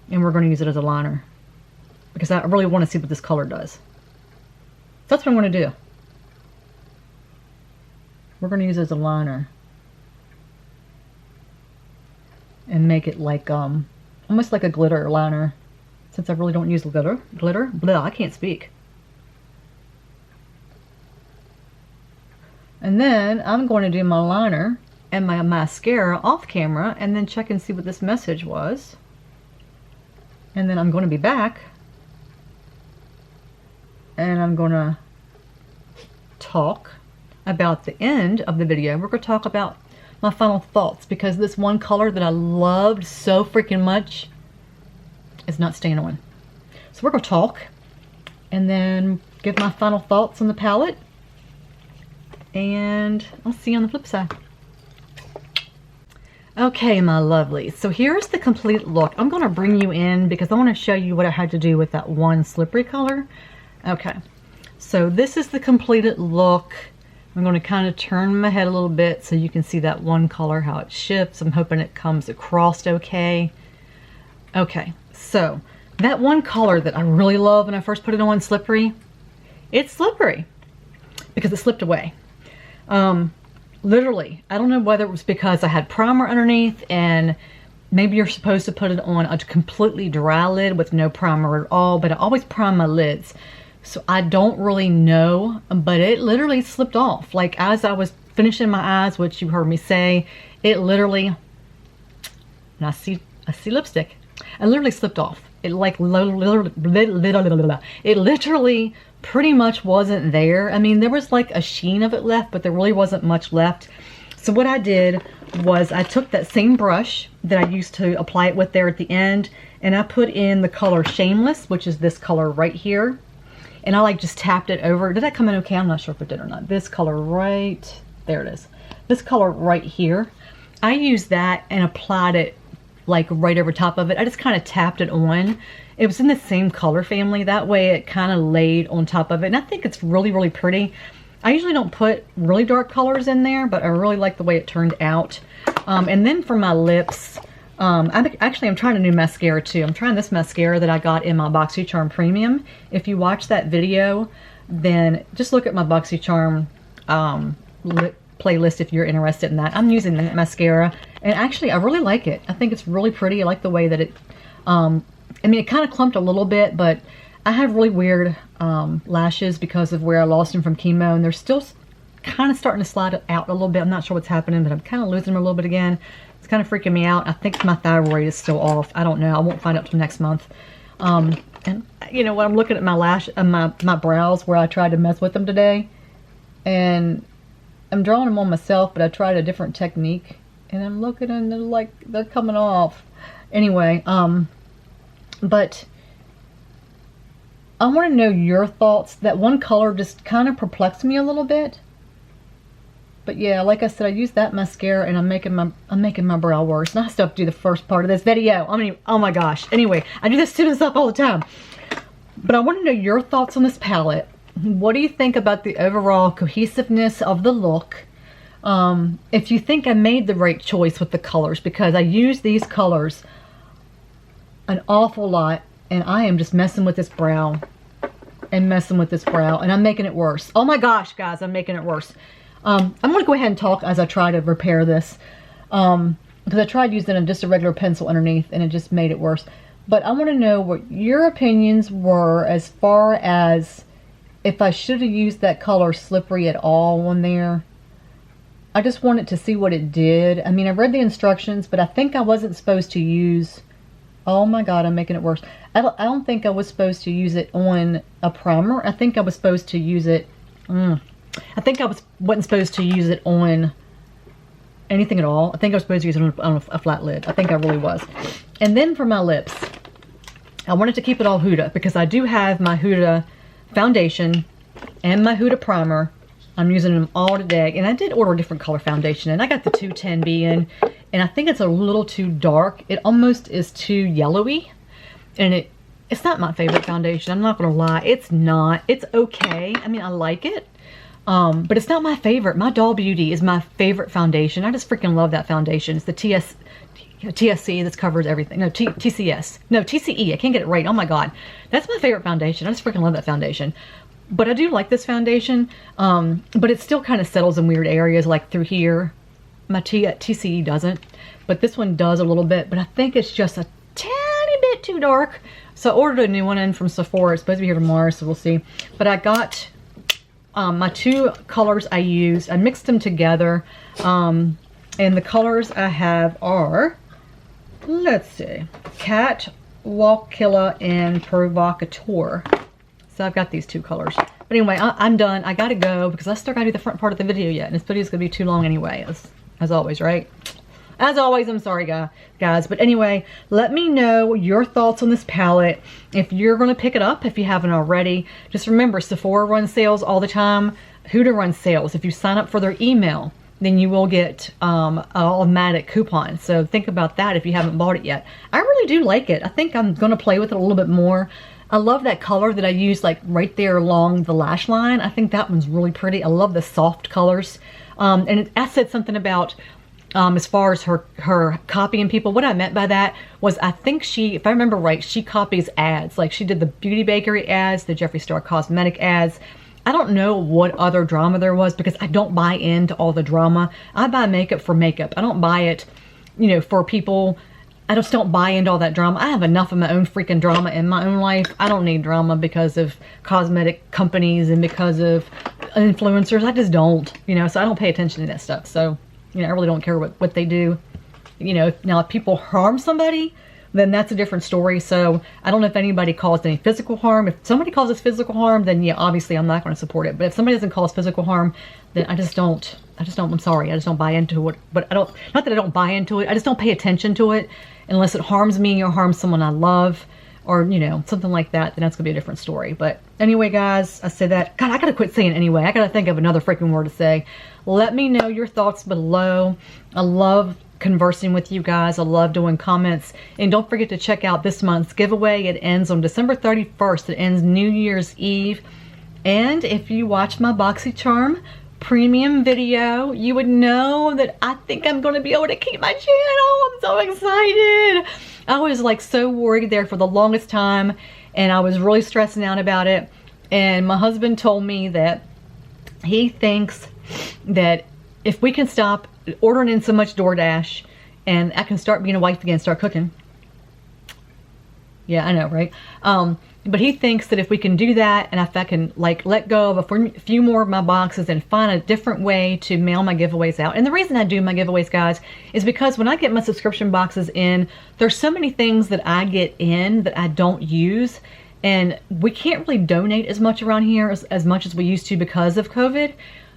and we're gonna use it as a liner, because I really want to see what this color does. That's what I'm going to do. We're going to use it as a liner and make it like almost like a glitter liner, since I really don't use glitter. Blah, I can't speak. And then I'm going to do my liner and my mascara off camera, and then check and see what this message was. And then I'm going to be back, and I'm going to talk about the end of the video. We're going to talk about my final thoughts, because this one color that I loved so freaking much is not staying on. So we're going to talk and then give my final thoughts on the palette, and I'll see you on the flip side. Okay, my lovelies, so here's the complete look. I'm going to bring you in because I want to show you what I had to do with that one slippery color. Okay, so this is the completed look. I'm going to kind of turn my head a little bit so you can see that one color, how it shifts. I'm hoping it comes across okay. Okay, so that one color that I really love when I first put it on, slippery, it's slippery because it slipped away. Literally, I don't know whether it was because I had primer underneath, and maybe you're supposed to put it on a completely dry lid with no primer at all, but I always prime my lids. So I don't really know, but it literally slipped off. Like as I was finishing my eyes, which you heard me say, it literally, and I see lipstick. It literally slipped off. It like it literally pretty much wasn't there. I mean, there was like a sheen of it left, but there really wasn't much left. So what I did was I took that same brush that I used to apply it with there at the end, and I put in the color Shameless, which is this color right here. And I like just tapped it over. Did that come in okay? I'm not sure if it did or not. This color right, there it is. This color right here. I used that and applied it like right over top of it. I just kind of tapped it on. It was in the same color family. That way it kind of laid on top of it. And I think it's really, really pretty. I usually don't put really dark colors in there, but I really like the way it turned out. And then for my lips, I'm trying a new mascara too. I'm trying this mascara that I got in my BoxyCharm Premium. If you watch that video, then just look at my BoxyCharm lip playlist if you're interested in that. I'm using that mascara, and actually I really like it. I think it's really pretty. I like the way that it, I mean, it kind of clumped a little bit, but I have really weird lashes because of where I lost them from chemo, and they're still kind of starting to slide out a little bit. I'm not sure what's happening, but I'm kind of losing them a little bit again. It's kind of freaking me out. I think my thyroid is still off. I don't know. I won't find out till next month. And you know, when I'm looking at my my brows where I tried to mess with them today, and I'm drawing them on myself, but I tried a different technique, And I'm looking and they're like, they're coming off. Anyway, but I want to know your thoughts. That one color just kind of perplexed me a little bit. But yeah, like I said, I use that mascara and I'm making my brow worse. And I still have to do the first part of this video. I mean, oh my gosh. Anyway, I do this to stuff all the time. But I want to know your thoughts on this palette. What do you think about the overall cohesiveness of the look? If you think I made the right choice with the colors, because I use these colors an awful lot and I am just messing with this brow and messing with this brow and I'm making it worse. Oh my gosh, guys, I'm making it worse. I'm going to go ahead and talk as I try to repair this, because I tried using just a regular pencil underneath and it just made it worse. But I want to know what your opinions were as far as if I should have used that color Slippery at all on there. I just wanted to see what it did. I mean, I read the instructions, but I think I wasn't supposed to use... Oh my god, I'm making it worse. I don't think I was supposed to use it on a primer. I think I was supposed to use it... I think I wasn't supposed to use it on anything at all. I think I was supposed to use it on a flat lid. I think I really was. And then for my lips, I wanted to keep it all Huda because I do have my Huda foundation and my Huda primer. I'm using them all today. And I did order a different color foundation and I got the 210B in. And I think it's a little too dark. It almost is too yellowy. And it's not my favorite foundation. I'm not going to lie. It's not. It's okay. I mean, I like it. But it's not my favorite. My Doll Beauty is my favorite foundation. I just freaking love that foundation. It's the TSC that covers everything. No, TCS. No, TCE. I can't get it right. Oh my god. That's my favorite foundation. I just freaking love that foundation. But I do like this foundation. But it still kind of settles in weird areas like through here. My TCE doesn't. But this one does a little bit. But I think it's just a tiny bit too dark. So I ordered a new one in from Sephora. It's supposed to be here tomorrow, so we'll see. But I got... my two colors I used, I mixed them together, and the colors I have are, let's see, Catwalk, Killa, and Provocateur. So I've got these two colors. But anyway, I'm done. I gotta go because I still gotta do the front part of the video yet, and this video is gonna be too long anyway, as always, right? As always, I'm sorry, guys. But anyway, let me know your thoughts on this palette. If you're going to pick it up, if you haven't already. Just remember, Sephora runs sales all the time. Huda runs sales. If you sign up for their email, then you will get an automatic coupon. So think about that if you haven't bought it yet. I really do like it. I think I'm going to play with it a little bit more. I love that color that I used like right there along the lash line. I think that one's really pretty. I love the soft colors. And I said something about... as far as her copying people, what I meant by that was I think she, if I remember right, she copies ads. Like she did the Beauty Bakerie ads, the Jeffree Star Cosmetic ads. I don't know what other drama there was because I don't buy into all the drama. I buy makeup for makeup. I don't buy it, you know, for people. I just don't buy into all that drama. I have enough of my own freaking drama in my own life. I don't need drama because of cosmetic companies and because of influencers. I just don't, you know, so I don't pay attention to that stuff. So... you know, I really don't care what they do. You know, now if people harm somebody, then that's a different story. So I don't know if anybody caused any physical harm. If somebody causes physical harm, then yeah, obviously I'm not going to support it. But if somebody doesn't cause physical harm, then I just don't, I'm sorry, I just don't buy into it. But I don't, not that I don't buy into it, I just don't pay attention to it unless it harms me or harms someone I love or, you know, something like that, then that's going to be a different story. But anyway, guys, I said that. God, I got to quit saying anyway. I got to think of another freaking word to say. Let me know your thoughts below. I love conversing with you guys. I love doing comments. And don't forget to check out this month's giveaway. It ends on December 31st. It ends New Year's Eve. And if you watch my BoxyCharm premium video, you would know that I think I'm going to be able to keep my channel. I'm so excited. I was like so worried there for the longest time. And I was really stressing out about it. And my husband told me that he thinks that if we can stop ordering in so much DoorDash and I can start being a wife again, start cooking. Yeah, I know, right? But he thinks that if we can do that and if I can like let go of a few more of my boxes and find a different way to mail my giveaways out. And the reason I do my giveaways, guys, is because when I get my subscription boxes in, there's so many things that I get in that I don't use. And we can't really donate as much around here as much as we used to because of COVID.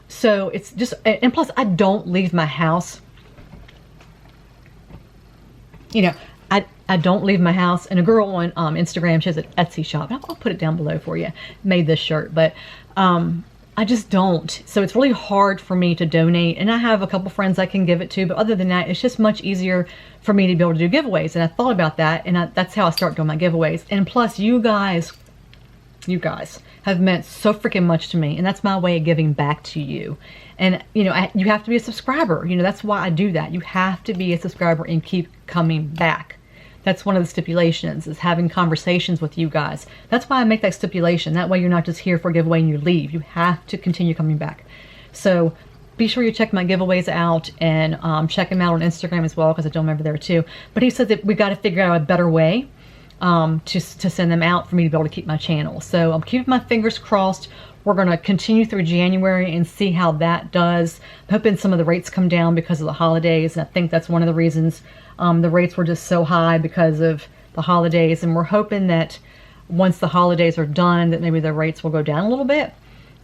So it's just, and plus I don't leave my house. you know, I don't leave my house. And a girl on Instagram, she has an Etsy shop. I'll put it down below for you. Made this shirt, but I just don't. So it's really hard for me to donate. And I have a couple friends I can give it to, but other than that, it's just much easier for me to be able to do giveaways. And I thought about that, and that's how I start doing my giveaways. And plus, you guys have meant so freaking much to me, and that's my way of giving back to you. And you know, you have to be a subscriber. You know, that's why I do that. You have to be a subscriber and keep coming back. That's one of the stipulations, is having conversations with you guys. That's why I make that stipulation. That way you're not just here for a giveaway and you leave. You have to continue coming back. So be sure you check my giveaways out, and check them out on Instagram as well, because I do them over there too. But he said that we got to figure out a better way to send them out for me to be able to keep my channel. So I'm keeping my fingers crossed. We're going to continue through January and see how that does. I'm hoping some of the rates come down because of the holidays. And I think that's one of the reasons the rates were just so high, because of the holidays. And we're hoping that once the holidays are done, that maybe the rates will go down a little bit.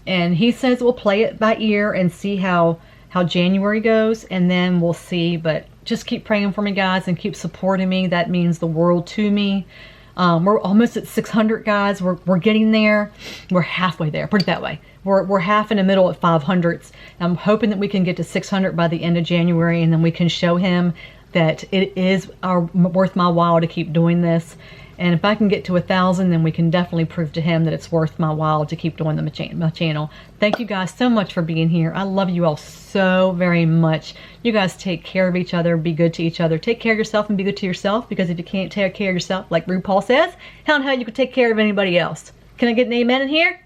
And he says we'll play it by ear and see how January goes, and then we'll see. But just keep praying for me, guys, and keep supporting me. That means the world to me. We're almost at 600, guys. We're getting there. We're halfway there. Put it that way. We're half in the middle at 500s. I'm hoping that we can get to 600 by the end of January, and then we can show him that it is worth my while to keep doing this. And if I can get to 1,000, then we can definitely prove to him that it's worth my while to keep doing my channel. Thank you guys so much for being here. I love you all so very much. You guys take care of each other. Be good to each other. Take care of yourself and be good to yourself, because if you can't take care of yourself, like RuPaul says, how in hell you can take care of anybody else? Can I get an amen in here?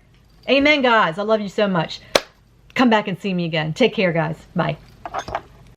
Amen, guys. I love you so much. Come back and see me again. Take care, guys. Bye.